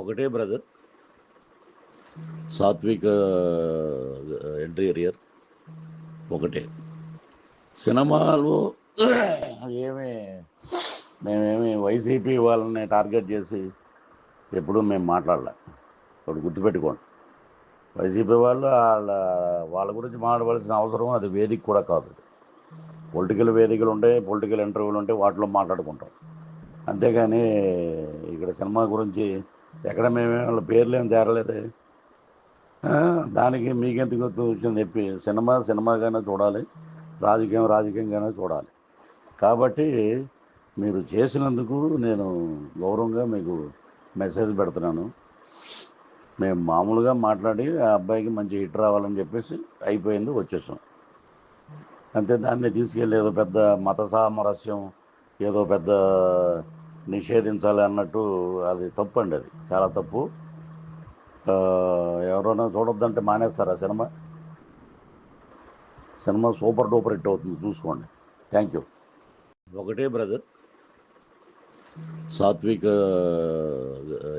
ఒకటే brother, Satvika interior ఒకటే. సినిమాలు ఏమి మేమేమి వైసీపీ వాళ్ళని టార్గెట్ చేసి ఎప్పుడూ మేము మాట్లాడలే. ఇప్పుడు గుర్తుపెట్టుకోండి, వైసీపీ వాళ్ళు వాళ్ళ గురించి మాట్లాడవలసిన అవసరం అది వేదిక కూడా కాదు. పొలిటికల్ వేదికలు ఉంటాయి, పొలిటికల్ ఇంటర్వ్యూలు ఉంటాయి, వాటిలో మాట్లాడుకుంటాం. అంతేగాని ఇక్కడ సినిమా గురించి ఎక్కడ మేమే వాళ్ళ పేర్లు ఏం తేరలేదే. దానికి మీకెందుకు వచ్చింది చెప్పి, సినిమా సినిమాగానే చూడాలి, రాజకీయం రాజకీయంగానే చూడాలి. కాబట్టి మీరు చేసినందుకు నేను గౌరవంగా మీకు మెసేజ్ పెడుతున్నాను. మేము మామూలుగా మాట్లాడి ఆ అబ్బాయికి మంచి హిట్ రావాలని చెప్పేసి అయిపోయింది, వచ్చేసాం అంతే. దాన్ని తీసుకెళ్ళి ఏదో పెద్ద మత సామరస్యం, ఏదో పెద్ద నిషేధించాలి అన్నట్టు అది తప్పు అండి, అది చాలా తప్పు. ఎవరైనా చూడొద్దంటే మానేస్తారా cinema? Cinema super duper hit అవుతుంది, చూసుకోండి. Thank you. ఒకటే బ్రదర్, సాత్విక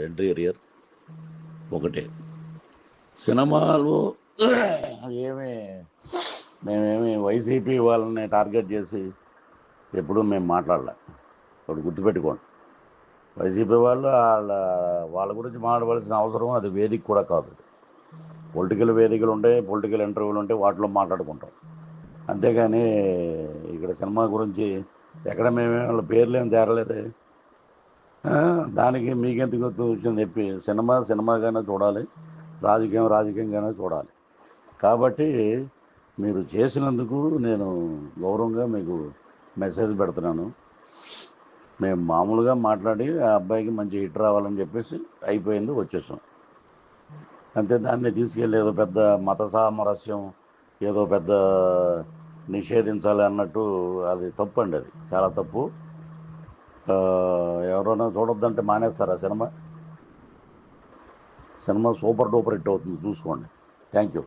ఇంటీరియర్ ఒకటే. సినిమాలు ఏమి మేమేమి వైసీపీ వాళ్ళని టార్గెట్ చేసి ఎప్పుడూ మేము మాట్లాడలే. ఇప్పుడు గుర్తుపెట్టుకోండి, వైసీపీ వాళ్ళు వాళ్ళ గురించి మాట్లాడవలసిన అవసరం అది వేదిక కూడా కాదు. పొలిటికల్ వేదికలు ఉంటాయి, పొలిటికల్ ఇంటర్వ్యూలు ఉంటాయి, వాటిలో మాట్లాడుకుంటాం. అంతేగాని ఇక్కడ సినిమా గురించి ఎక్కడ మేమే వాళ్ళ పేర్లు ఏం తేరలేదే. దానికి మీకెందుకు వచ్చింది చెప్పి, సినిమా సినిమాగానే చూడాలి, రాజకీయం రాజకీయంగానే చూడాలి. కాబట్టి మీరు చేసినందుకు నేను గౌరవంగా మీకు మెసేజ్ పెడుతున్నాను. మేము మామూలుగా మాట్లాడి ఆ అబ్బాయికి మంచి హిట్ రావాలని చెప్పేసి అయిపోయింది, వచ్చేసాం అంతే. దాన్ని తీసుకెళ్ళి ఏదో పెద్ద మత సామరస్యం, ఏదో పెద్ద నిషేధించాలి అన్నట్టు అది తప్పు అండి, అది చాలా తప్పు. ఎవరైనా చూడొద్దంటే మానేస్తారా cinema? Cinema super duper hit అవుతుంది, చూసుకోండి. Thank you.